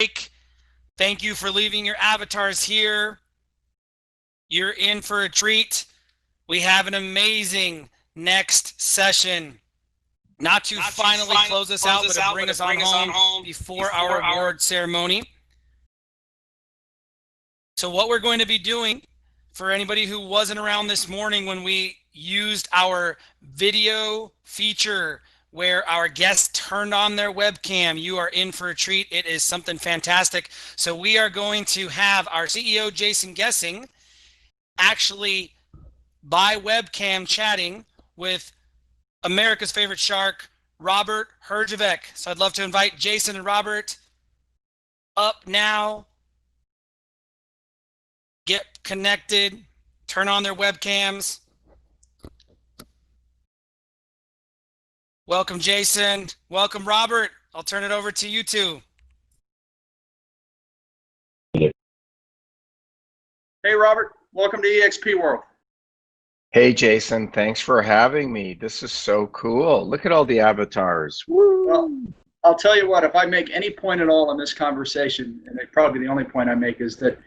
Thank you for leaving your avatars here. You're in for a treat. We have an amazing next session. Not to finally close us out, but to bring us on home before our award ceremony. So what we're going to be doing, for anybody who wasn't around this morning when we used our video feature where our guests turned on their webcam, you are in for a treat. It is something fantastic. So we are going to have our CEO, Jason Gesing, actually by webcam chatting with America's favorite shark, Robert Herjavec. So I'd love to invite Jason and Robert up now. Get connected, turn on their webcams. Welcome, Jason. Welcome, Robert. I'll turn it over to you two. Hey, Robert. Welcome to EXP World. Hey, Jason. Thanks for having me. This is so cool. Look at all the avatars. Woo! Well, I'll tell you what, if I make any point at all in this conversation, and it probably the only point I make is that,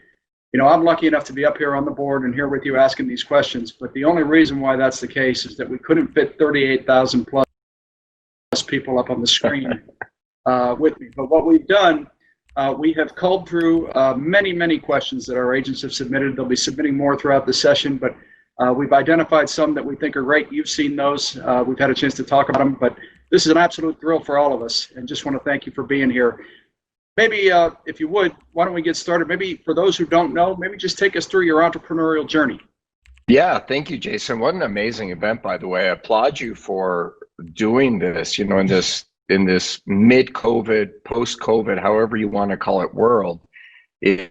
you know, I'm lucky enough to be up here on the board and here with you asking these questions, but the only reason why that's the case is that we couldn't fit 38,000 plus people up on the screen with me. But what we've done, we have culled through many questions that our agents have submitted. They'll be submitting more throughout the session, but we've identified some that we think are great. You've seen those. We've had a chance to talk about them, but this is an absolute thrill for all of us, and just want to thank you for being here. Maybe, if you would, why don't we get started? Maybe for those who don't know, maybe just take us through your entrepreneurial journey. Yeah, thank you, Jason. What an amazing event, by the way. I applaud you for doing this, you know, in this mid-COVID, post-COVID, however you want to call it, world. It's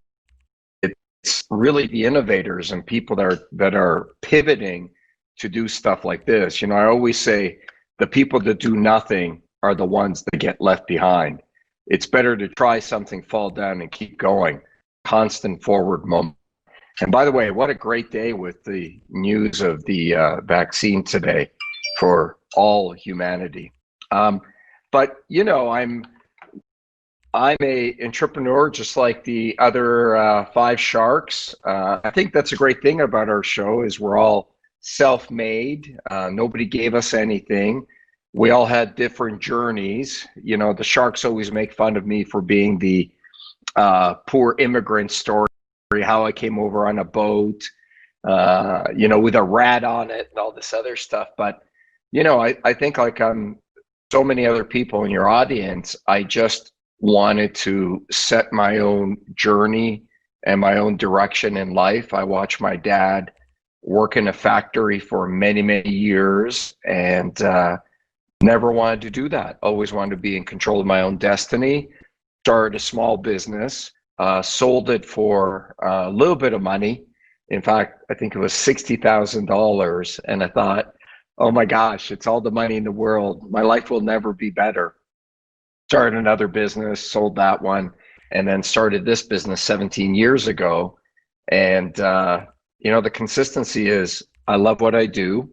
really the innovators and people that are pivoting to do stuff like this. You know, I always say the people that do nothing are the ones that get left behind. It's better to try something, fall down, and keep going. Constant forward moment. And by the way, what a great day with the news of the vaccine today for all humanity. But you know, I'm a entrepreneur just like the other 5 sharks. I think that's a great thing about our show is we're all self-made. Nobody gave us anything. We all had different journeys. You know, the sharks always make fun of me for being the poor immigrant story, how I came over on a boat, you know, with a rat on it and all this other stuff. But, you know, I think like so many other people in your audience, I just wanted to set my own journey and my own direction in life. I watched my dad work in a factory for many years and never wanted to do that. Always wanted to be in control of my own destiny. Started a small business, sold it for a little bit of money. In fact, I think it was $60,000. And I thought, oh my gosh, it's all the money in the world. My life will never be better. Started another business, sold that one, and then started this business 17 years ago. And, you know, the consistency is I love what I do.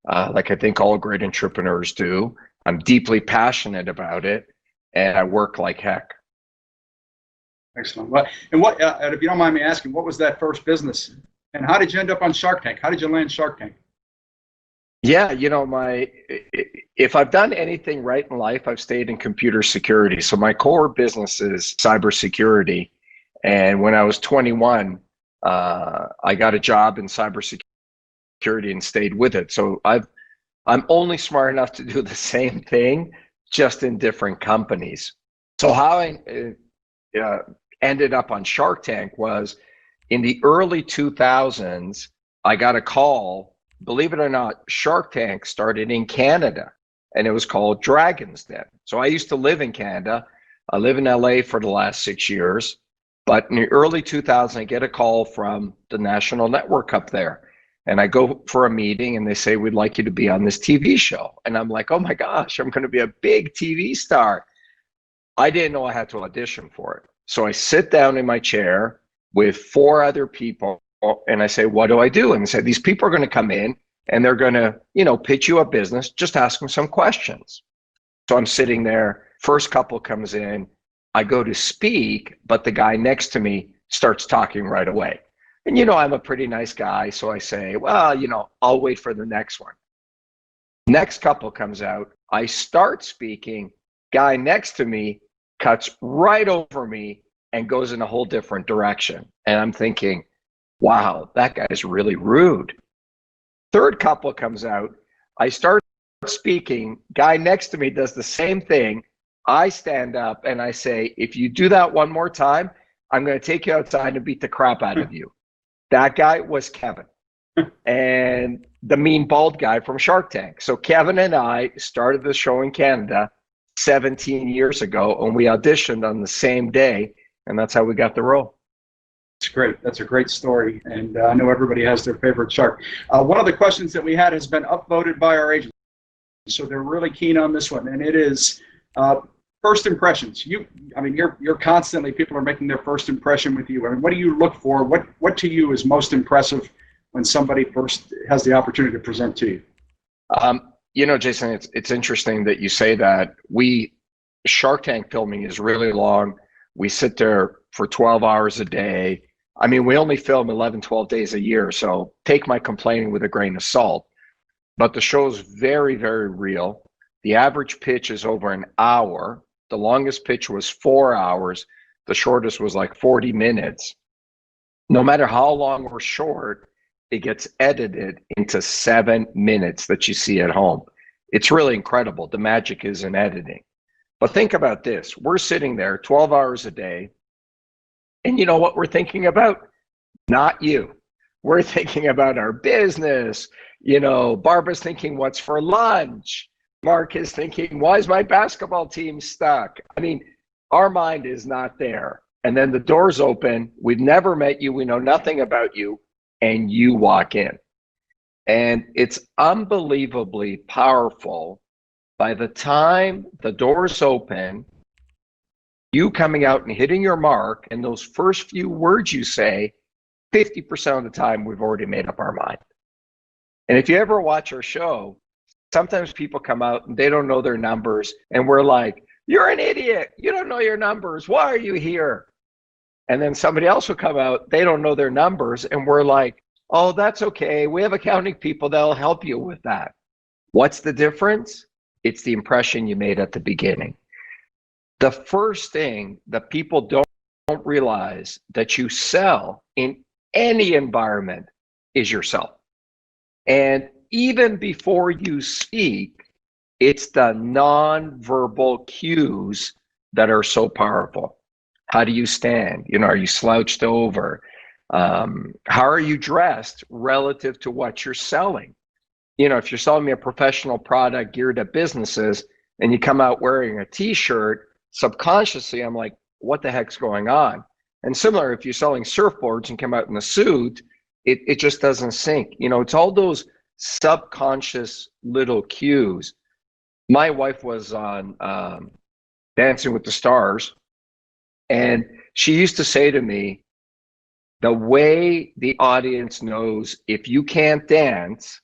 Like I think all great entrepreneurs do. I'm deeply passionate about it, and I work like heck. Excellent. Well, and if you don't mind me asking, what was that first business, and how did you end up on Shark Tank? How did you land Shark Tank? Yeah, you know, if I've done anything right in life, I've stayed in computer security. So my core business is cybersecurity, and when I was 21, I got a job in cybersecurity and stayed with it. So I'm only smart enough to do the same thing, just in different companies. So how I ended up on Shark Tank was in the early 2000s, I got a call. Believe it or not, Shark Tank started in Canada, and it was called Dragon's Den. So I used to live in Canada. I live in LA for the last 6 years. But in the early 2000s, I get a call from the national network up there. And I go for a meeting and they say, we'd like you to be on this TV show. And I'm like, oh my gosh, I'm going to be a big TV star. I didn't know I had to audition for it. So I sit down in my chair with 4 other people and I say, what do I do? And they say, these people are going to come in and they're going to, you know, pitch you a business. Just ask them some questions. So I'm sitting there. First couple comes in. I go to speak, but the guy next to me starts talking right away. And I'm a pretty nice guy, so I say, well, I'll wait for the next one. Next couple comes out, I start speaking, guy next to me cuts right over me and goes in a whole different direction. And I'm thinking, wow, that guy's really rude. Third couple comes out, I start speaking, guy next to me does the same thing. I stand up and I say, if you do that one more time, I'm going to take you outside and beat the crap out of you. That guy was Kevin, and the mean bald guy from Shark Tank. So Kevin and I started the show in Canada 17 years ago, and we auditioned on the same day, and that's how we got the role. That's great. That's a great story, and I know everybody has their favorite shark. One of the questions that we had has been upvoted by our agents, so they're really keen on this one, and it is first impressions. You're constantly, people are making their first impression with you. I mean, what do you look for? What to you is most impressive when somebody first has the opportunity to present to you? Jason, it's interesting that you say that. Shark Tank filming is really long. We sit there for 12 hours a day. I mean, we only film 11, 12 days a year, so take my complaining with a grain of salt. But the show's very, very real. The average pitch is over an hour. The longest pitch was 4 hours. The shortest was like 40 minutes. No matter how long or short, it gets edited into 7 minutes that you see at home. It's really incredible. The magic is in editing. But think about this. We're sitting there 12 hours a day, and you know what we're thinking about? Not you. We're thinking about our business. Barbara's thinking, what's for lunch? Mark is thinking, why is my basketball team stuck? I mean, our mind is not there. And then the doors open. We've never met you. We know nothing about you. And you walk in. And it's unbelievably powerful. By the time the doors open, you coming out and hitting your mark, and those first few words you say, 50% of the time we've already made up our mind. And if you ever watch our show, sometimes people come out and they don't know their numbers, and we're like, you're an idiot. You don't know your numbers. Why are you here? And then somebody else will come out, they don't know their numbers, and we're like, oh, that's okay. We have accounting people that'll help you with that. What's the difference? It's the impression you made at the beginning. The first thing that people don't realize that you sell in any environment is yourself. And even before you speak, it's the nonverbal cues that are so powerful. How do you stand? Are you slouched over? How are you dressed relative to what you're selling? If you're selling me a professional product geared at businesses and you come out wearing a t-shirt, subconsciously, I'm like, what the heck's going on? And similar, if you're selling surfboards and come out in a suit, it just doesn't sync. It's all those subconscious little cues. My wife was on Dancing with the Stars, and she used to say to me, the way the audience knows if you can't dance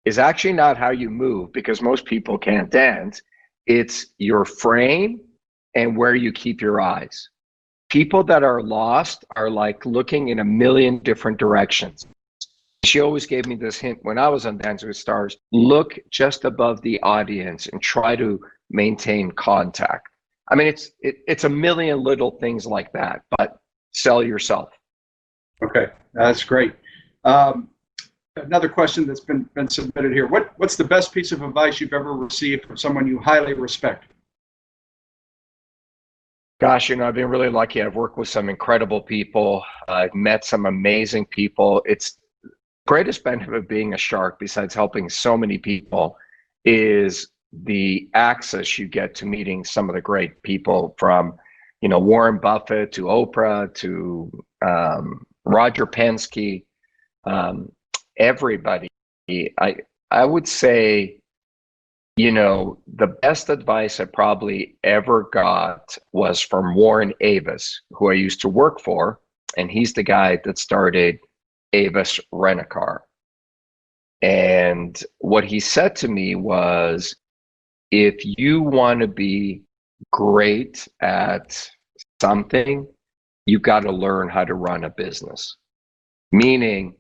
is actually not how you move, because most people can't dance. It's your frame and where you keep your eyes. People that are lost are like looking in a million different directions. She always gave me this hint when I was on Dancing with Stars: look just above the audience and try to maintain contact. I mean, it's a million little things like that, but sell yourself. Okay, that's great. Another question that's been submitted here. What's the best piece of advice you've ever received from someone you highly respect? Gosh, I've been really lucky. I've worked with some incredible people. I've met some amazing people. It's the greatest benefit of being a shark, besides helping so many people, is the access you get to meeting some of the great people, from, Warren Buffett to Oprah to Roger Penske, everybody. I would say, the best advice I probably ever got was from Warren Avis, who I used to work for, and he's the guy that started Avis Rent-A-Car. And what he said to me was, if you want to be great at something, you got to learn how to run a business. Meaning,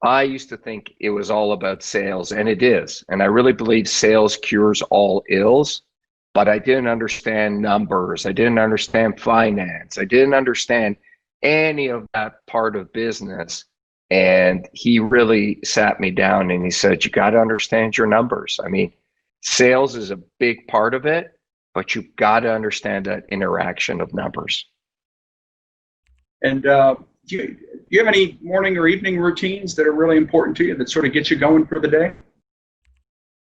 I used to think it was all about sales, and it is. And I really believe sales cures all ills, but I didn't understand numbers. I didn't understand finance. I didn't understand any of that part of business. And he really sat me down and he said, you got to understand your numbers. I mean, sales is a big part of it, but you've got to understand that interaction of numbers. And do you have any morning or evening routines that are really important to you that sort of get you going for the day?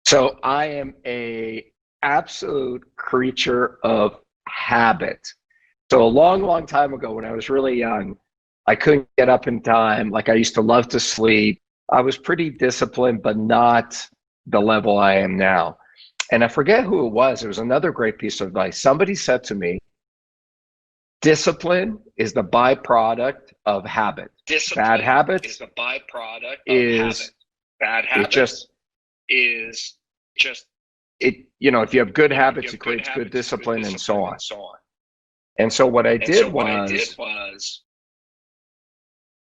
So I am a absolute creature of habit. So a long, long time ago when I was really young, I couldn't get up in time. Like, I used to love to sleep. I was pretty disciplined, but not the level I am now. And I forget who it was. It was another great piece of advice. Somebody said to me, discipline is the byproduct of habit. Bad habits is the byproduct of habit. Bad habits if you have good habits, it creates good discipline, and so on. And so what I did was,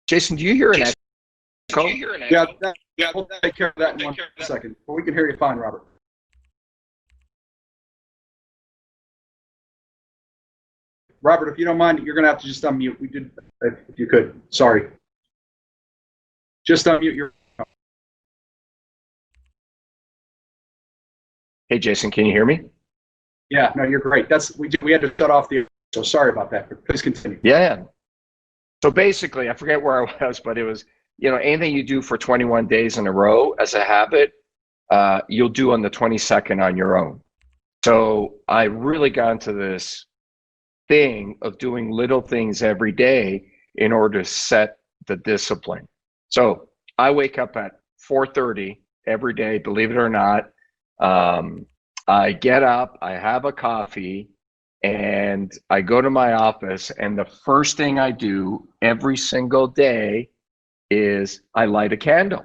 Jason, do you hear an echo? Yeah, we'll take care of that in 1 second. But we can hear you fine, Robert. Robert, if you don't mind, you're going to have to just unmute. We did, if you could. Sorry. Just unmute your. Hey, Jason, can you hear me? Yeah, no, you're great. We had to shut off the. So sorry about that. But please continue. Yeah. So basically, I forget where I was, but it was, anything you do for 21 days in a row as a habit, you'll do on the 22nd on your own. So I really got into this thing of doing little things every day in order to set the discipline. So I wake up at 4:30 every day, believe it or not. I get up, I have a coffee, and I go to my office, and the first thing I do every single day is I light a candle.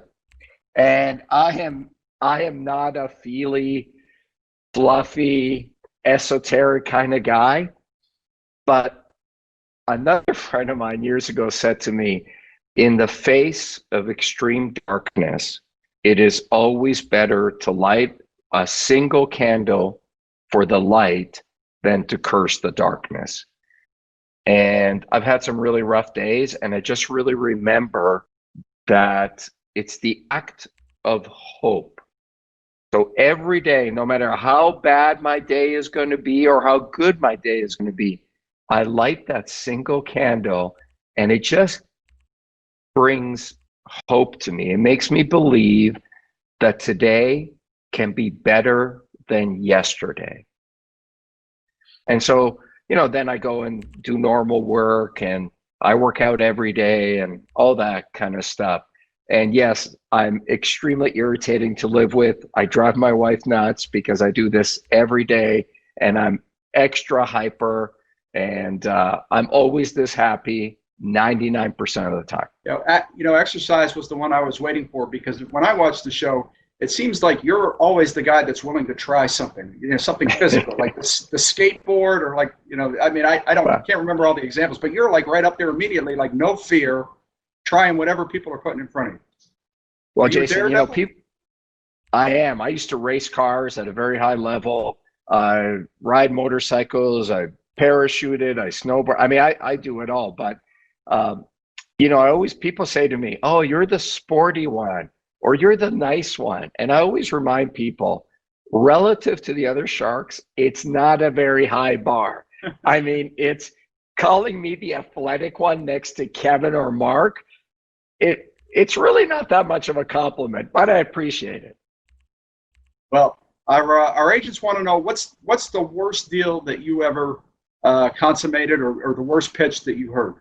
And I am not a feely, fluffy, esoteric kind of guy. But another friend of mine years ago said to me, in the face of extreme darkness, it is always better to light a single candle for the light than to curse the darkness. And I've had some really rough days, and I just really remember that it's the act of hope. So every day, no matter how bad my day is going to be or how good my day is going to be, I light that single candle, and it just brings hope to me. It makes me believe that today can be better than yesterday. And so, then I go and do normal work, and I work out every day and all that kind of stuff. And yes, I'm extremely irritating to live with. I drive my wife nuts because I do this every day, and I'm extra hyper. And I'm always this happy 99% of the time. Exercise was the one I was waiting for, because when I watch the show, it seems like you're always the guy that's willing to try something, something physical, like the skateboard, or like, I can't remember all the examples, but you're like right up there immediately, like no fear, trying whatever people are putting in front of you. Well, Jason, I am. I used to race cars at a very high level. I ride motorcycles. I parachuted, I snowboard. I do it all, but people say to me, oh, you're the sporty one, or you're the nice one. And I always remind people, relative to the other sharks, it's not a very high bar. It's calling me the athletic one next to Kevin or Mark. It's really not that much of a compliment, but I appreciate it. Well, our agents want to know what's the worst deal that you ever consummated, or the worst pitch that you've heard.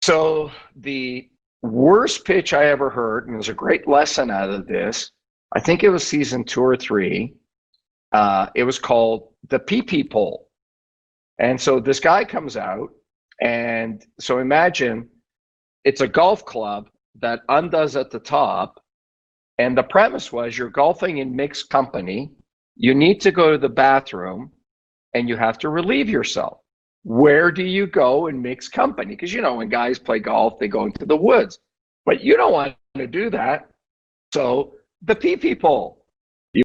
So the worst pitch I ever heard, and there's a great lesson out of this, I think it was season 2 or 3. It was called the PP poll. And so this guy comes out, and so imagine it's a golf club that undoes at the top, and the premise was you're golfing in mixed company, you need to go to the bathroom and you have to relieve yourself. Where do you go in mixed company? Because, you know, when guys play golf, they go into the woods, but you don't want to do that. So the pee-pee pole, you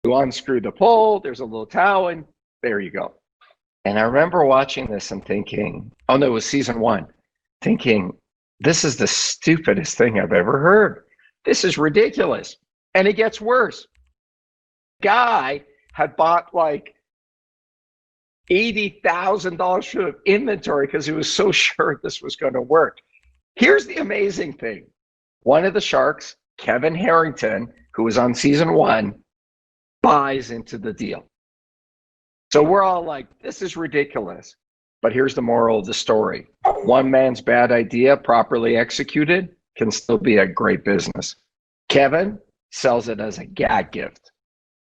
unscrew the pole, there's a little towel, and there you go. And I remember watching this and thinking, oh no, it was season 1, thinking, this is the stupidest thing I've ever heard. This is ridiculous. And it gets worse. Guy had bought like $80,000 worth of inventory because he was so sure this was going to work. Here's the amazing thing. One of the sharks, Kevin Harrington, who was on season 1, buys into the deal. So we're all like, this is ridiculous. But here's the moral of the story. One man's bad idea, properly executed, can still be a great business. Kevin sells it as a gag gift.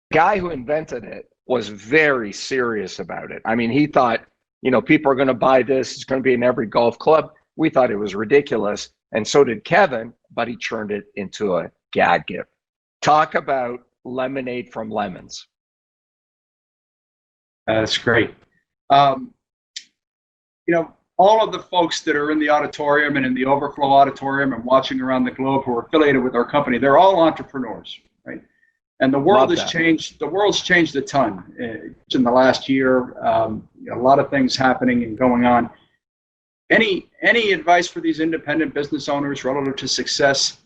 The guy who invented it was very serious about it. I mean, he thought, you know, people are going to buy this. It's going to be in every golf club. We thought it was ridiculous. And so did Kevin, but he turned it into a gag gift. Talk about lemonade from lemons. That's great. You know, all of the folks that are in the auditorium and in the overflow auditorium and watching around the globe who are affiliated with our company, they're all entrepreneurs, right? And the world has changed. The world's changed a ton in the last year. You know, a lot of things happening and going on. Any advice for these independent business owners relative to success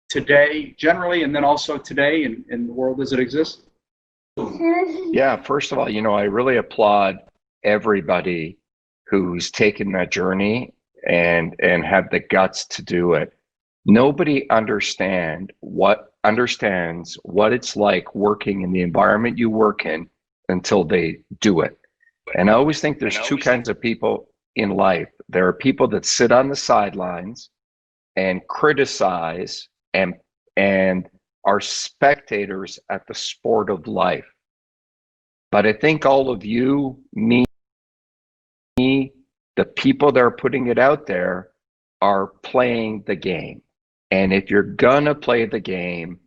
today, generally, and then also today in the world as it exists? Yeah, first of all, you know, I really applaud everybody who's taken that journey and have the guts to do it. Nobody understands what it's like working in the environment you work in until they do it. And I always think there's two kinds of people in life. There are people that sit on the sidelines and criticize and are spectators at the sport of life. But I think all of you, me, the people that are putting it out there are playing the game. And if you're gonna play the game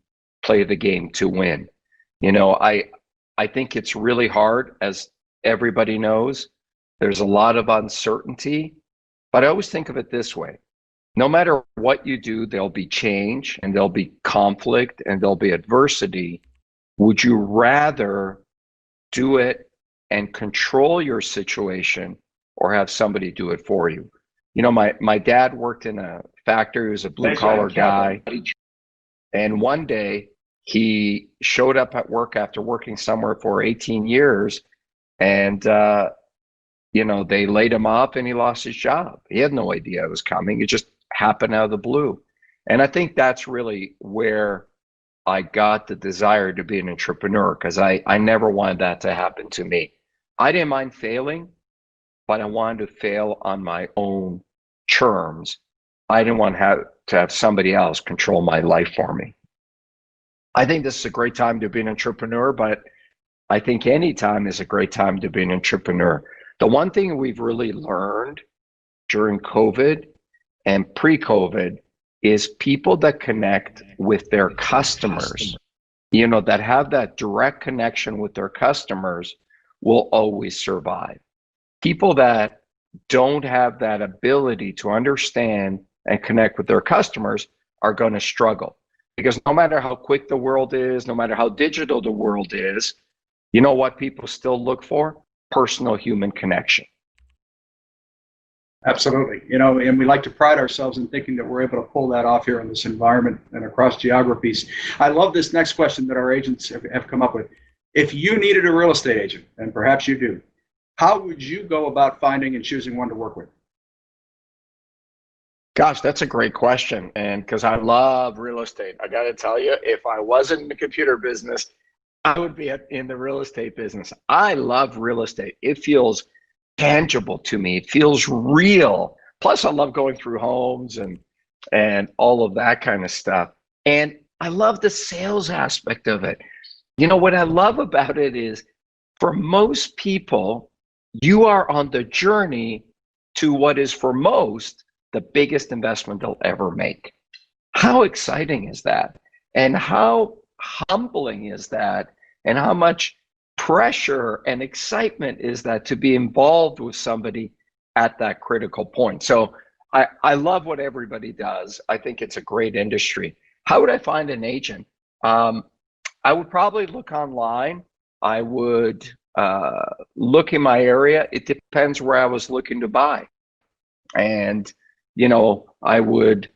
to win. You know, I think it's really hard, as everybody knows. There's a lot of uncertainty, but I always think of it this way. No matter what you do, there'll be change and there'll be conflict and there'll be adversity. Would you rather do it and control your situation or have somebody do it for you? You know, my dad worked in a factory. He was a blue collar guy. And one day he showed up at work after working somewhere for 18 years and, you know, they laid him off and he lost his job. He had no idea it was coming. It just happened out of the blue. And I think that's really where I got the desire to be an entrepreneur, because I never wanted that to happen to me. I didn't mind failing, but I wanted to fail on my own terms. I didn't want to have somebody else control my life for me. I think this is a great time to be an entrepreneur, but I think any time is a great time to be an entrepreneur. The one thing we've really learned during COVID and pre-COVID is people that connect with their customers, you know, that have that direct connection with their customers will always survive. People that don't have that ability to understand and connect with their customers are going to struggle, because no matter how quick the world is, no matter how digital the world is, you know what people still look for? Personal human connection. Absolutely. You know, and we like to pride ourselves in thinking that we're able to pull that off here in this environment and across geographies. I love this next question that our agents have come up with. If you needed a real estate agent, and perhaps you do, how would you go about finding and choosing one to work with? Gosh, that's a great question. And because I love real estate, I got to tell you, if I wasn't in the computer business, I would be in the real estate business. I love real estate. It feels tangible to me. It feels real. Plus, I love going through homes and all of that kind of stuff. And I love the sales aspect of it. You know, what I love about it is, for most people, you are on the journey to what is, for most, the biggest investment they'll ever make. How exciting is that? And how humbling is that? And how much pressure and excitement is that to be involved with somebody at that critical point. So I love what everybody does. I think it's a great industry. How would I find an agent? I would probably look online. I would look in my area. It depends where I was looking to buy. And, I would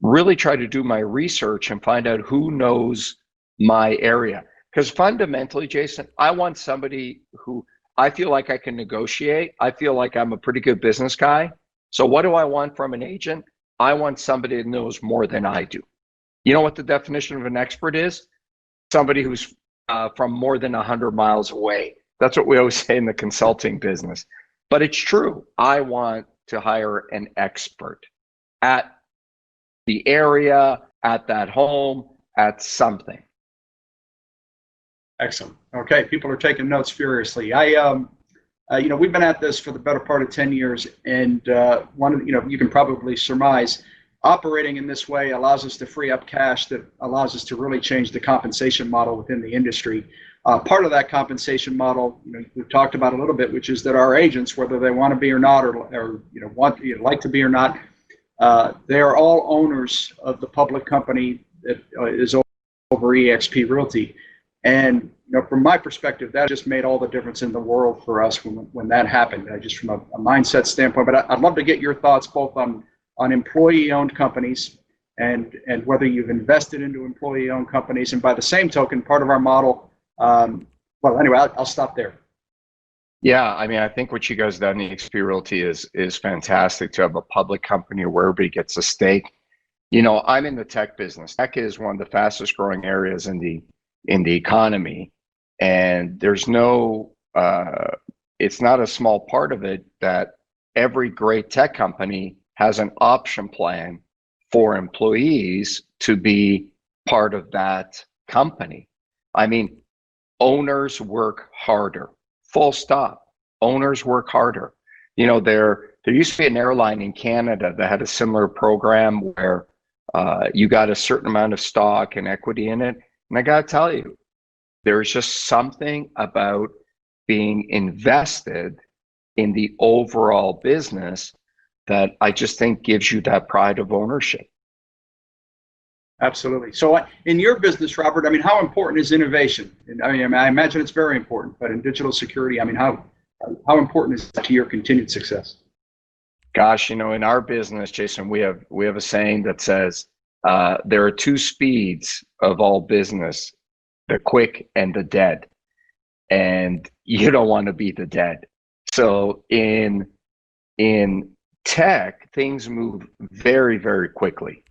really try to do my research and find out who knows my area. Because fundamentally, Jason, I want somebody who I feel like I can negotiate. I feel like I'm a pretty good business guy. So what do I want from an agent? I want somebody that knows more than I do. You know what the definition of an expert is? Somebody who's from more than 100 miles away. That's what we always say in the consulting business. But it's true. I want to hire an expert at the area, at that home, at something. Excellent. Okay, people are taking notes furiously. We've been at this for the better part of 10 years, and you can probably surmise, operating in this way allows us to free up cash that allows us to really change the compensation model within the industry. Part of that compensation model, we've talked about a little bit, which is that our agents, whether they want to be or not, or like to be or not, they are all owners of the public company that is over eXp Realty. And from my perspective, that just made all the difference in the world for us when that happened, just from a mindset standpoint. But I'd love to get your thoughts both on employee-owned companies and whether you've invested into employee-owned companies. And by the same token, part of our model, I'll stop there. Yeah, I think what you guys done in EXP Realty is fantastic, to have a public company where everybody gets a stake. I'm in the tech business. Tech is one of the fastest growing areas in the economy, and there's it's not a small part of it that every great tech company has an option plan for employees to be part of that company. Owners work harder, full stop. Owners work harder. There used to be an airline in Canada that had a similar program where you got a certain amount of stock and equity in it. And I got to tell you, there's just something about being invested in the overall business that I just think gives you that pride of ownership. Absolutely. So in your business, Robert, how important is innovation? I imagine it's very important, but in digital security, how important is it to your continued success? Gosh, in our business, Jason, we have a saying that says, there are two speeds of all business, the quick and the dead. And you don't want to be the dead. So in tech, things move very, very quickly.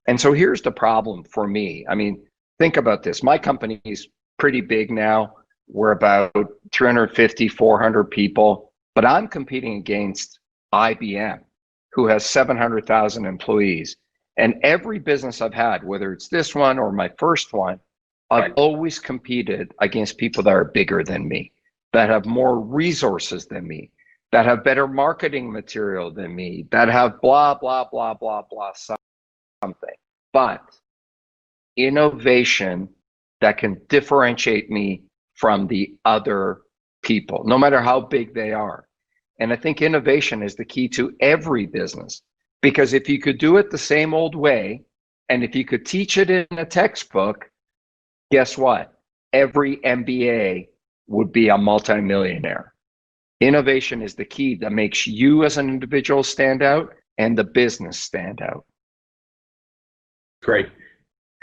And so here's the problem for me. Think about this. My company is pretty big now. We're about 350, 400 people, but I'm competing against IBM, who has 700,000 employees. And every business I've had, whether it's this one or my first one, I've always competed against people that are bigger than me, that have more resources than me, that have better marketing material than me, that have blah, blah, blah, blah, blah, something. But innovation that can differentiate me from the other people, no matter how big they are. And I think innovation is the key to every business. Because if you could do it the same old way, and if you could teach it in a textbook, guess what? Every MBA would be a multimillionaire. Innovation is the key that makes you as an individual stand out and the business stand out. Great.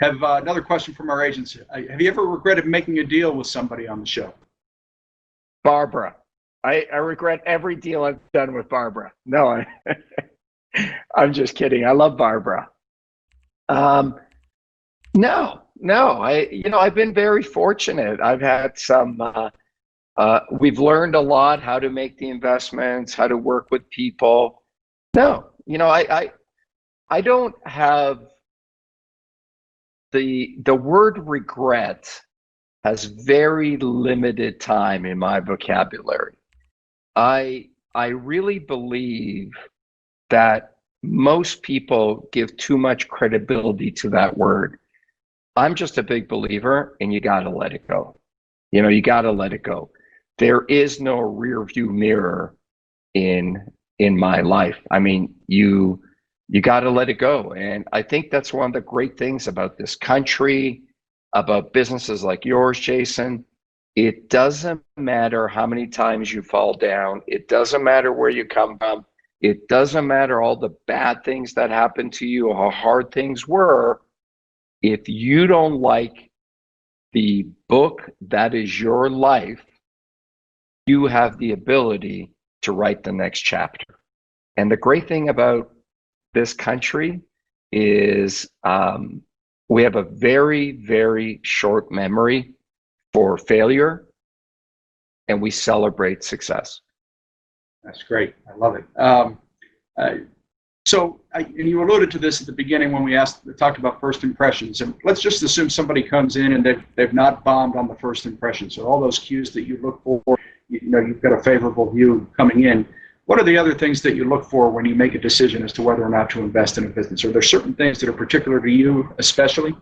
Have another question from our agents. Have you ever regretted making a deal with somebody on the show? Barbara. I regret every deal I've done with Barbara. No, I'm just kidding. I love Barbara. No. I've been very fortunate. I've had some. We've learned a lot how to make the investments, how to work with people. No, I don't have the word regret has very limited time in my vocabulary. I really believe that most people give too much credibility to that word. I'm just a big believer, and you got to let it go. You got to let it go. There is no rear view mirror in my life. I mean, you got to let it go. And I think that's one of the great things about this country, about businesses like yours, Jason. It doesn't matter how many times you fall down. It doesn't matter where you come from. It doesn't matter all the bad things that happened to you or how hard things were. If you don't like the book that is your life, you have the ability to write the next chapter. And the great thing about this country is we have a very, very short memory for failure, and we celebrate success. That's great. I love it. And you alluded to this at the beginning when we talked about first impressions. And let's just assume somebody comes in and they've not bombed on the first impression. So all those cues that you look for, you've got a favorable view coming in. What are the other things that you look for when you make a decision as to whether or not to invest in a business? Are there certain things that are particular to you, especially?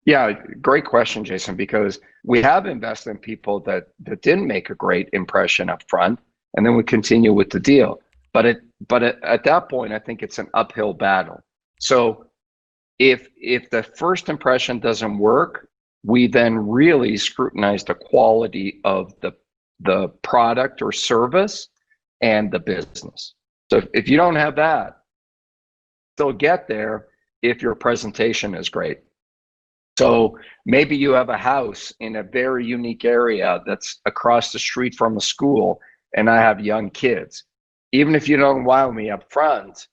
Yeah, great question, Jason, because we have invested in people that didn't make a great impression up front, and then we continue with the deal. But at that point, I think it's an uphill battle. So if the first impression doesn't work, we then really scrutinize the quality of the product or service and the business. So if you don't have that, they'll get there if your presentation is great. So maybe you have a house in a very unique area that's across the street from a school, and I have young kids. Even if you don't wow me up front,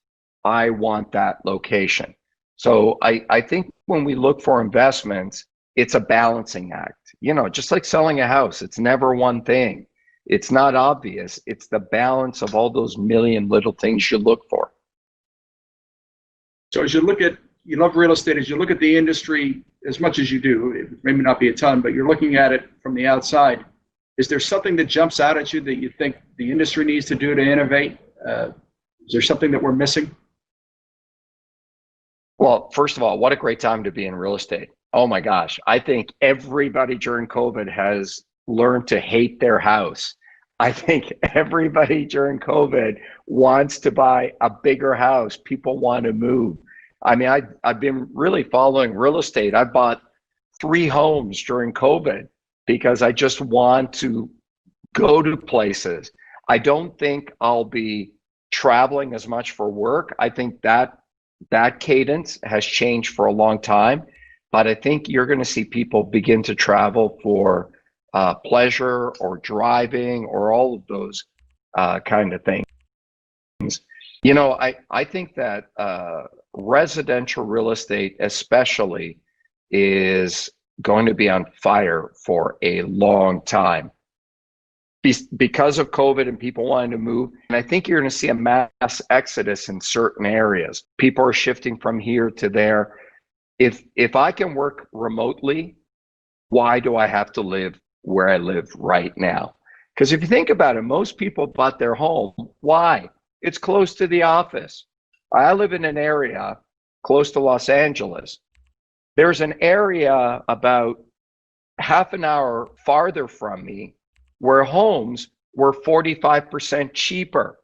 I want that location. So I think when we look for investments, it's a balancing act. Just like selling a house, it's never one thing. It's not obvious. It's the balance of all those million little things you look for. So as you love real estate, as you look at the industry as much as you do, it may not be a ton, but you're looking at it from the outside. Is there something that jumps out at you that you think the industry needs to do to innovate? Is there something that we're missing? Well, first of all, what a great time to be in real estate. Oh my gosh. I think everybody during COVID has learned to hate their house. I think everybody during COVID wants to buy a bigger house. People want to move. I mean, I've been really following real estate. I bought 3 homes during COVID because I just want to go to places. I don't think I'll be traveling as much for work. I think that cadence has changed for a long time, but I think you're going to see people begin to travel for pleasure or driving or all of those kind of things. I think that residential real estate especially is going to be on fire for a long time because of COVID and people wanting to move. And I think you're going to see a mass exodus in certain areas. People are shifting from here to there. If I can work remotely, why do I have to live where I live right now? Because if you think about it, most people bought their home. Why? It's close to the office. I live in an area close to Los Angeles. There's an area about half an hour farther from me where homes were 45% cheaper.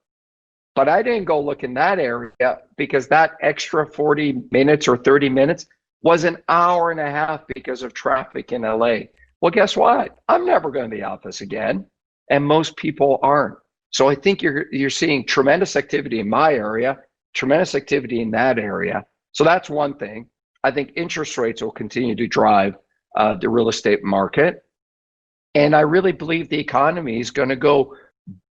But I didn't go look in that area because that extra 40 minutes or 30 minutes was an hour and a half because of traffic in LA. Well, guess what? I'm never going to the office again. And most people aren't. So I think you're seeing tremendous activity in my area, tremendous activity in that area. So that's one thing. I think interest rates will continue to drive the real estate market. And I really believe the economy is going to go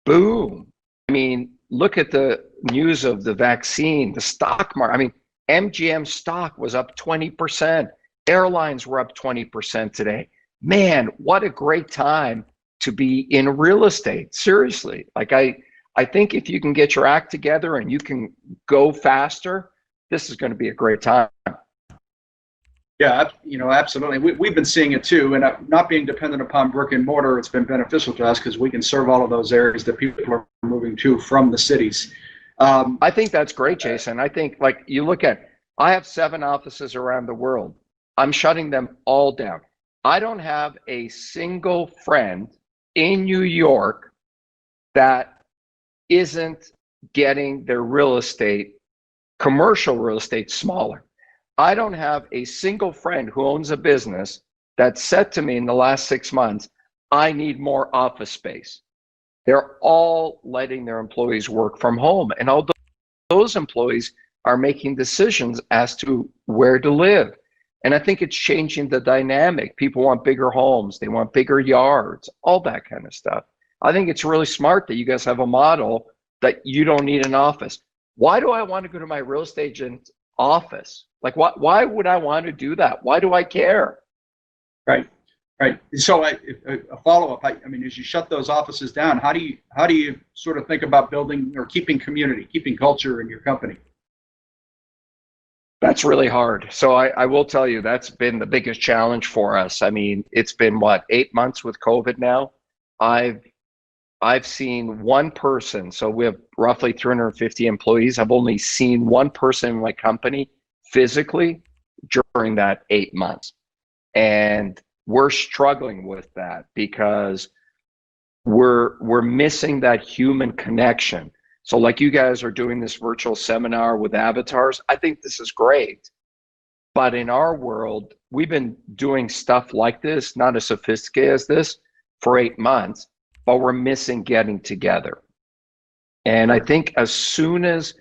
boom. I mean, look at the news of the vaccine, the stock market. I mean, MGM stock was up 20%. Airlines were up 20% today. Man, what a great time to be in real estate. Seriously. Like I think if you can get your act together and you can go faster, this is going to be a great time. Yeah, absolutely. We've been seeing it too, and not being dependent upon brick and mortar, it's been beneficial to us because we can serve all of those areas that people are moving to from the cities. I think that's great, Jason. I think like you look at, I have 7 offices around the world. I'm shutting them all down. I don't have a single friend in New York that isn't getting their real estate, commercial real estate, smaller. I don't have a single friend who owns a business that said to me in the last 6 months, I need more office space. They're all letting their employees work from home. And although those employees are making decisions as to where to live. And I think it's changing the dynamic. People want bigger homes, they want bigger yards, all that kind of stuff. I think it's really smart that you guys have a model that you don't need an office. Why do I want to go to my real estate agent's office? Like, why would I want to do that? Why do I care? Right. Right. So a follow-up, I mean, as you shut those offices down, how do you sort of think about building or keeping community, keeping culture in your company? That's really hard. So I will tell you, that's been the biggest challenge for us. I mean, it's been what, 8 months with COVID now. I've seen one person. So we have roughly 350 employees. I've only seen one person in my company physically during that 8 months. And we're struggling with that because we're missing that human connection. So like you guys are doing this virtual seminar with avatars, I think this is great. But in our world, we've been doing stuff like this, not as sophisticated as this, for 8 months, but we're missing getting together. And I think as soon as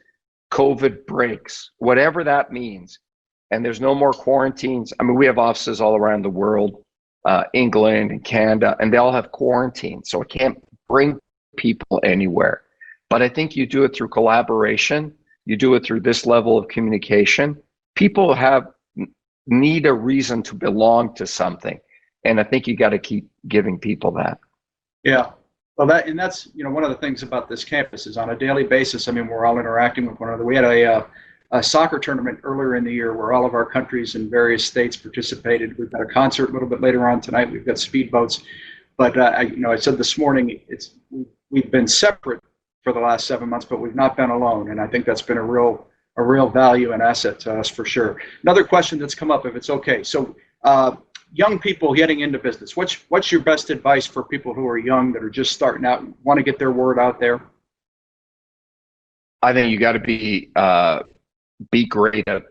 COVID breaks, whatever that means, and there's no more quarantines. I mean, we have offices all around the world, England and Canada, and they all have quarantine. So I can't bring people anywhere. But I think you do it through collaboration. You do it through this level of communication. People need a reason to belong to something. And I think you got to keep giving people that. Yeah. Well, that's, one of the things about this campus is on a daily basis. I mean, we're all interacting with one another. We had a soccer tournament earlier in the year where all of our countries and various states participated. We've got a concert a little bit later on tonight. We've got speedboats. But I said this morning, we've been separate for the last 7 months, but we've not been alone. And I think that's been a real value and asset to us for sure. Another question that's come up, if it's okay. So young people getting into business, what's your best advice for people who are young that are just starting out and want to get their word out there? I think you got to be great at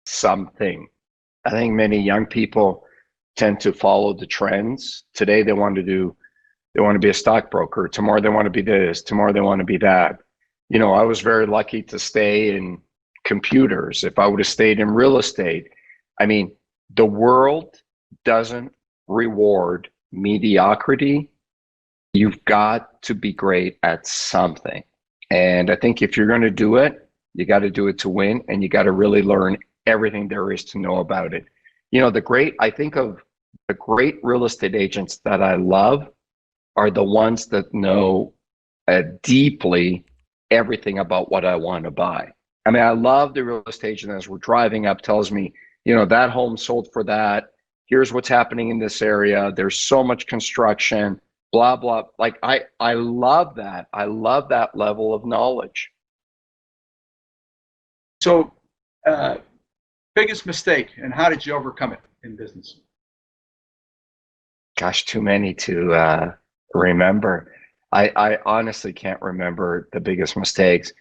something. I think many young people tend to follow the trends. Today they want to be a stockbroker. Tomorrow they want to be this. Tomorrow they want to be that. I was very lucky to stay in computers. If I would have stayed in real estate, I mean, the world doesn't reward mediocrity. You've got to be great at something. And I think if you're going to do it, you got to do it to win, and you got to really learn everything there is to know about it. I think of the great real estate agents that I love are the ones that know deeply everything about what I want to buy. I mean, I love the real estate agent as we're driving up tells me, that home sold for that. Here's what's happening in this area. There's so much construction, blah, blah. Like, I love that. I love that level of knowledge. So, biggest mistake, and how did you overcome it in business? Gosh, too many to remember. I honestly can't remember the biggest mistakes.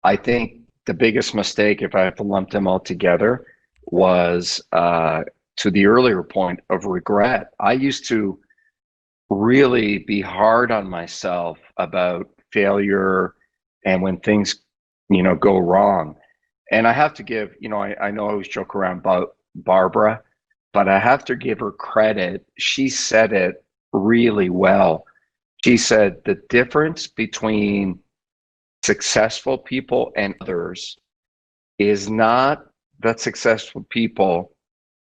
I think the biggest mistake, if I have to lump them all together, was to the earlier point of regret. I used to really be hard on myself about failure and when things, go wrong. And I have to give, I know I always joke around about Barbara, but I have to give her credit. She said it really well. She said the difference between successful people and others is not that successful people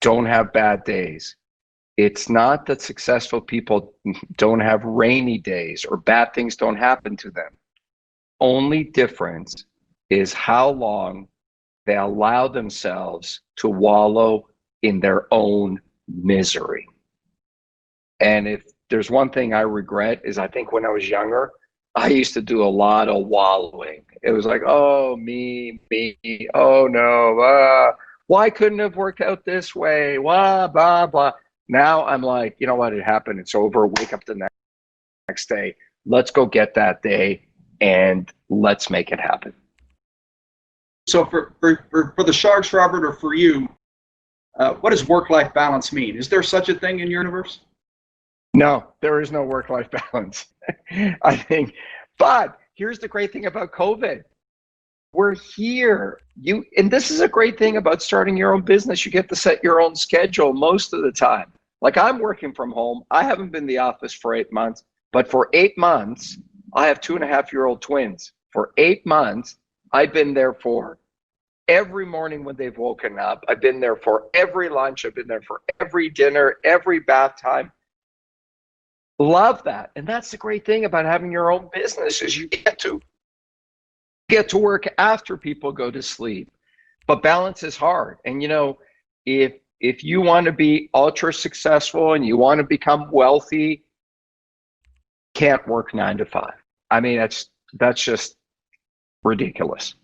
don't have bad days. It's not that successful people don't have rainy days or bad things don't happen to them. Only difference is how long they allow themselves to wallow in their own misery. And if there's one thing I regret is I think when I was younger, I used to do a lot of wallowing. It was like, oh, me, oh no, why couldn't it have worked out this way, blah, blah, blah. Now I'm like, you know what, it happened, it's over, wake up the next day, let's go get that day and let's make it happen. So for the Sharks, Robert, or for you, what does work-life balance mean? Is there such a thing in your universe? No, there is no work-life balance. I think, but here's the great thing about COVID. We're here. And this is a great thing about starting your own business. You get to set your own schedule most of the time. Like, I'm working from home. I haven't been in the office for 8 months, but for 8 months, I have 2.5-year-old twins. For 8 months, I've been there for every morning when they've woken up. I've been there for every lunch. I've been there for every dinner, every bath time. Love that. And that's the great thing about having your own business, is you get to work after people go to sleep. But balance is hard. And you know, if you want to be ultra successful and you want to become wealthy, can't work 9 to 5. I mean, that's just ridiculous.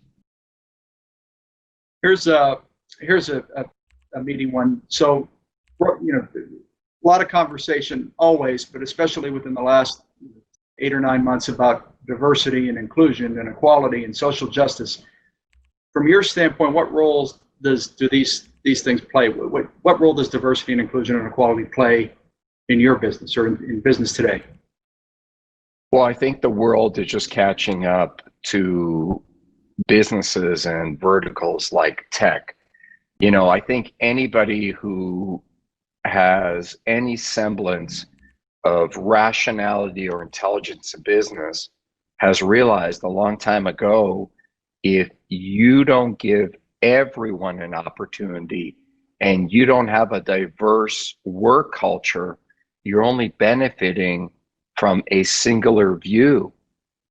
Here's a meaty one. So, you know, a lot of conversation always, but especially within the last 8 or 9 months, about diversity and inclusion and equality and social justice. From your standpoint, what roles do these things play? What role does diversity and inclusion and equality play in your business or in business today? Well, I think the world is just catching up to businesses and verticals like tech. You know, I think anybody who has any semblance of rationality or intelligence in business has realized a long time ago, if you don't give everyone an opportunity and you don't have a diverse work culture, you're only benefiting from a singular view.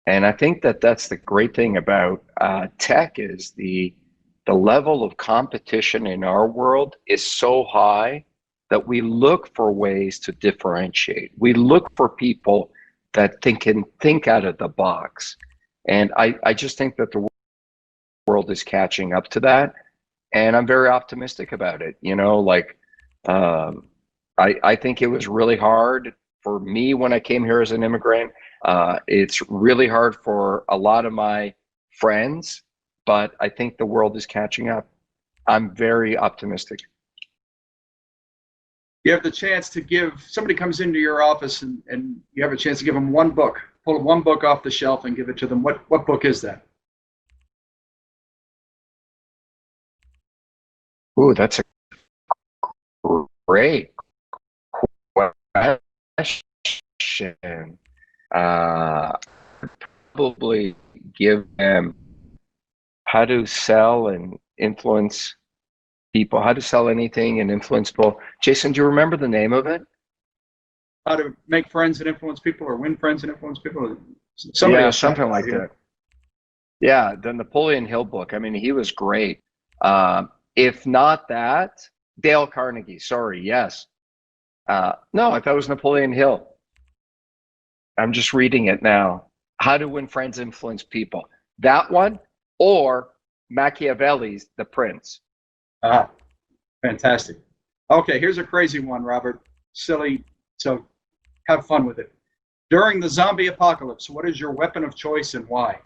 And I think that that's the great thing about tech, is the level of competition in our world is so high that we look for ways to differentiate. We look for people that can think out of the box. And I just think that the world is catching up to that. And I'm very optimistic about it. You know, like, I think it was really hard for me when I came here as an immigrant. It's really hard for a lot of my friends, but I think the world is catching up. I'm very optimistic. You have the chance to give, somebody comes into your office and you have a chance to give them one book, pull one book off the shelf and give it to them. What book is that? Ooh, that's a great question. Probably give them how to sell and influence people, how to sell anything and influence people. Jason, do you remember the name of it? How to make friends and influence people, or win friends and influence people? Yeah, something like that. Yeah, the Napoleon Hill book. I mean, he was great. If not that, Dale Carnegie, sorry, yes. No, I thought it was Napoleon Hill. I'm just reading it now. How to Win Friends, Influence People. That one, or Machiavelli's The Prince. Ah, fantastic. Okay, here's a crazy one, Robert. Silly, so have fun with it. During the zombie apocalypse, what is your weapon of choice and why?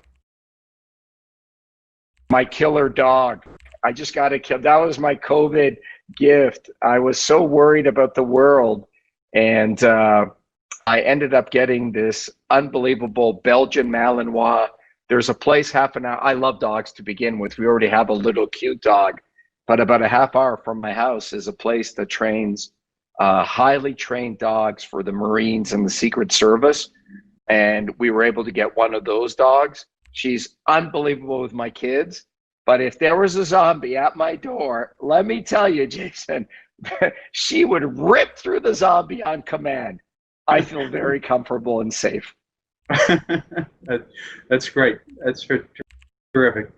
My killer dog. I just got to kill. That was my COVID gift. I was so worried about the world, and I ended up getting this unbelievable Belgian Malinois. There's a place half an hour. I love dogs to begin with. We already have a little cute dog, but about a half hour from my house is a place that trains highly trained dogs for the Marines and the Secret Service. And we were able to get one of those dogs. She's unbelievable with my kids. But if there was a zombie at my door, let me tell you, Jason, she would rip through the zombie on command. I feel very comfortable and safe. That's great. That's terrific.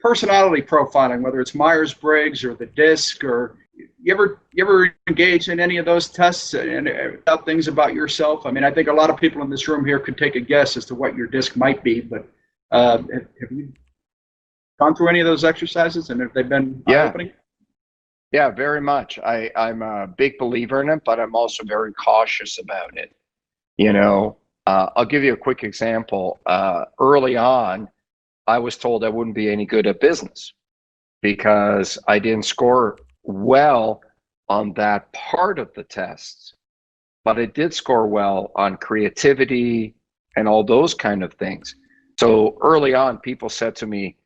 Personality profiling, whether it's Myers-Briggs or the DISC, or you ever engage in any of those tests and about things about yourself? I mean, I think a lot of people in this room here could take a guess as to what your DISC might be, but have you gone through any of those exercises, and have they been eye-opening? Yeah, very much. I'm a big believer in it, but I'm also very cautious about it. I'll give you a quick example. Early on, I was told I wouldn't be any good at business because I didn't score well on that part of the tests, but I did score well on creativity and all those kind of things. So early on, people said to me,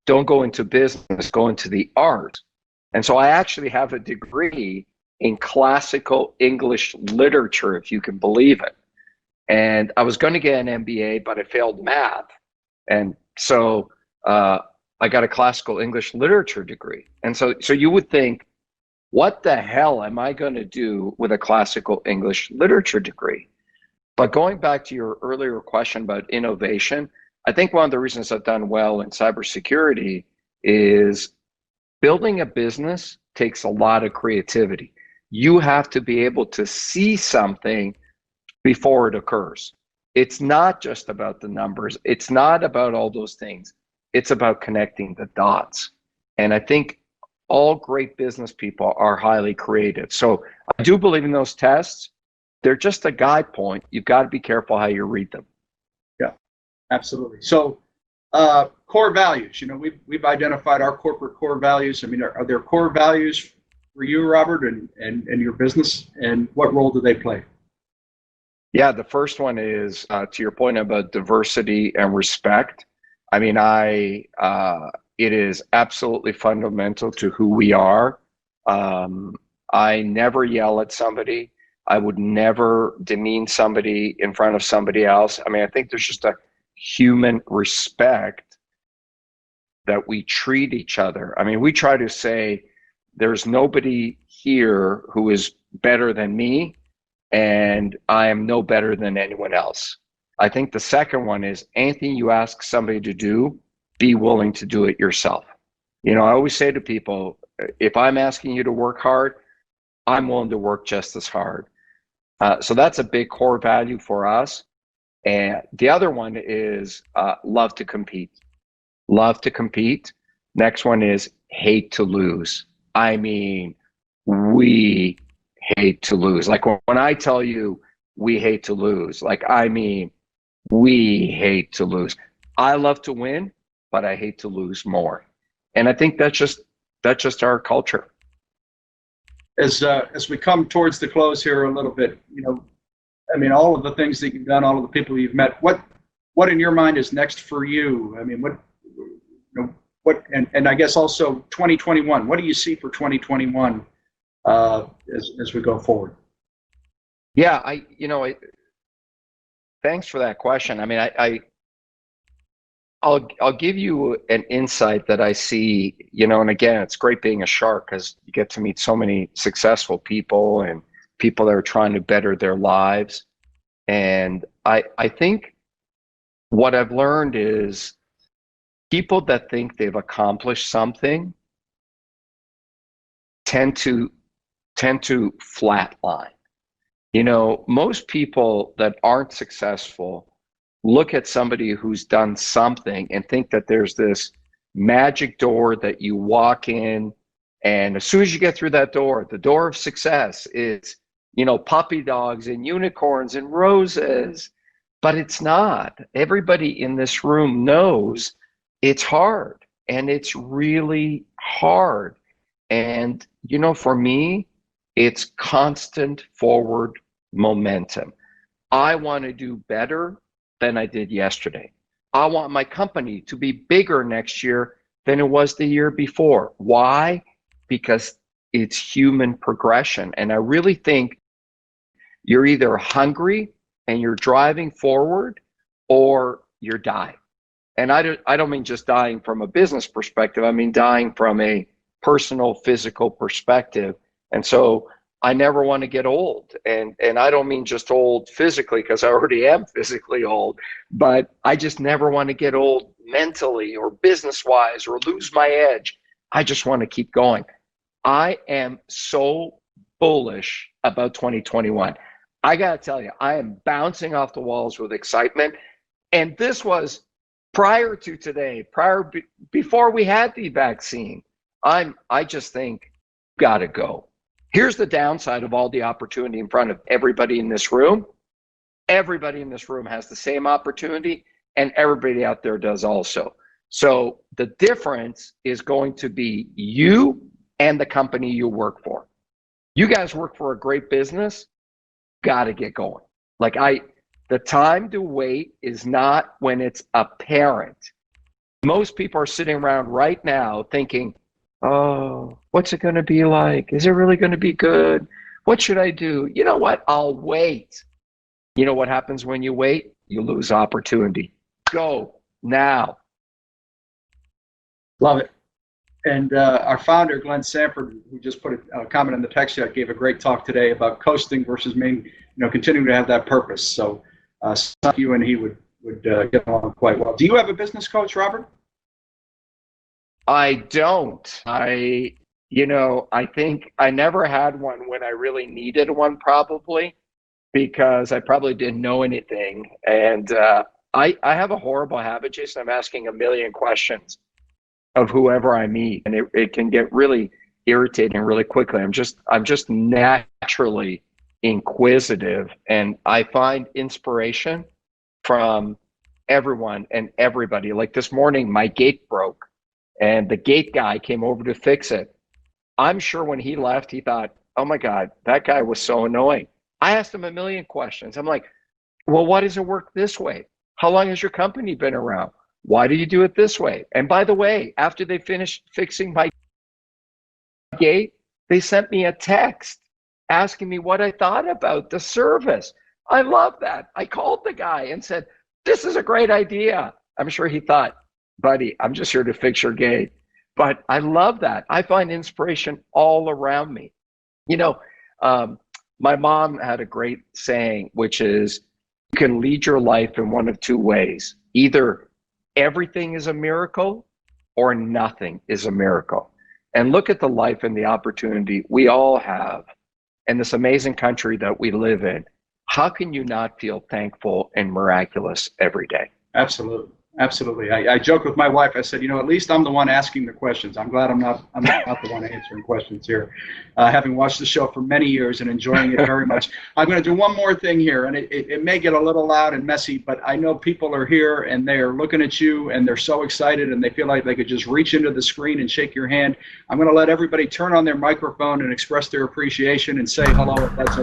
don't go into business, go into the arts. And so I actually have a degree in classical English literature, if you can believe it. And I was going to get an MBA, but I failed math. And so I got a classical English literature degree. And so you would think, what the hell am I going to do with a classical English literature degree? But going back to your earlier question about innovation, I think one of the reasons I've done well in cybersecurity is building a business takes a lot of creativity. You have to be able to see something before it occurs. It's not just about the numbers. It's not about all those things. It's about connecting the dots. And I think all great business people are highly creative. So I do believe in those tests. They're just a guide point. You've got to be careful how you read them. Yeah, absolutely. So core values, we've identified our corporate core values. I mean, are there core values for you, Robert, and your business, and what role do they play? Yeah, the first one is to your point about diversity and respect. I mean, it is absolutely fundamental to who we are. I never yell at somebody. I would never demean somebody in front of somebody else. I mean, I think there's just a human respect that we treat each other. I mean, we try to say there's nobody here who is better than me, and I am no better than anyone else. I think the second one is anything you ask somebody to do, be willing to do it yourself. I always say to people, if I'm asking you to work hard, I'm willing to work just as hard. So that's a big core value for us. And the other one is love to compete. Love to compete. Next one is hate to lose. I mean, we hate to lose. Like when I tell you we hate to lose, like I mean, we hate to lose. I love to win, but I hate to lose more. And I think that's just our culture. As we come towards the close here a little bit, I mean, all of the things that you've done, all of the people you've met, what in your mind is next for you? I mean, and I guess also 2021, what do you see for 2021 as we go forward? Yeah, thanks for that question. I mean, I'll give you an insight that I see, and again, it's great being a shark because you get to meet so many successful people and people that are trying to better their lives. And I think what I've learned is people that think they've accomplished something tend to flatline. Most people that aren't successful look at somebody who's done something and think that there's this magic door that you walk in, and as soon as you get through that door, the door of success is, puppy dogs and unicorns and roses. But it's not. Everybody in this room knows it's hard, and it's really hard. And, for me, it's constant forward momentum. I want to do better than I did yesterday. I want my company to be bigger next year than it was the year before. Why? Because it's human progression. And I really think you're either hungry and you're driving forward, or you're dying. And I don't mean just dying from a business perspective. I mean dying from a personal, physical perspective. And so I never want to get old. And I don't mean just old physically, because I already am physically old, but I just never want to get old mentally or business-wise or lose my edge. I just want to keep going. I am so bullish about 2021. I got to tell you, I am bouncing off the walls with excitement. And this was prior to today, before we had the vaccine. I just think gotta go. Here's the downside of all the opportunity in front of everybody in this room. Everybody in this room has the same opportunity, and everybody out there does also. So the difference is going to be you and the company you work for. You guys work for a great business, gotta get going. The time to wait is not when it's apparent. Most people are sitting around right now thinking, oh, what's it going to be like? Is it really going to be good? What should I do? You know what? I'll wait. You know what happens when you wait? You lose opportunity. Go now. Love it. And our founder, Glenn Sanford, who just put a comment in the text chat, gave a great talk today about coasting versus continuing to have that purpose. So you and he would get along quite well. Do you have a business coach, Robert? I don't. I think I never had one when I really needed one, probably because I probably didn't know anything. And I have a horrible habit, Jason. I'm asking a million questions of whoever I meet, and it can get really irritating really quickly. I'm just naturally inquisitive, and I find inspiration from everyone and everybody. Like this morning, my gate broke, and the gate guy came over to fix it. I'm sure when he left, he thought, oh my God, that guy was so annoying. I asked him a million questions. I'm like, well, why does it work this way? How long has your company been around? Why do you do it this way? And by the way, after they finished fixing my gate, they sent me a text asking me what I thought about the service. I love that. I called the guy and said, this is a great idea. I'm sure he thought, buddy, I'm just here to fix your gate. But I love that. I find inspiration all around me. My mom had a great saying, which is, you can lead your life in one of two ways. Either everything is a miracle or nothing is a miracle. And look at the life and the opportunity we all have in this amazing country that we live in. How can you not feel thankful and miraculous every day? Absolutely. Absolutely. I joke with my wife. I said, at least I'm the one asking the questions. I'm glad I'm not the one answering questions here. Having watched the show for many years and enjoying it very much. I'm going to do one more thing here, and it may get a little loud and messy, but I know people are here and they are looking at you and they're so excited and they feel like they could just reach into the screen and shake your hand. I'm going to let everybody turn on their microphone and express their appreciation and say hello if that's okay.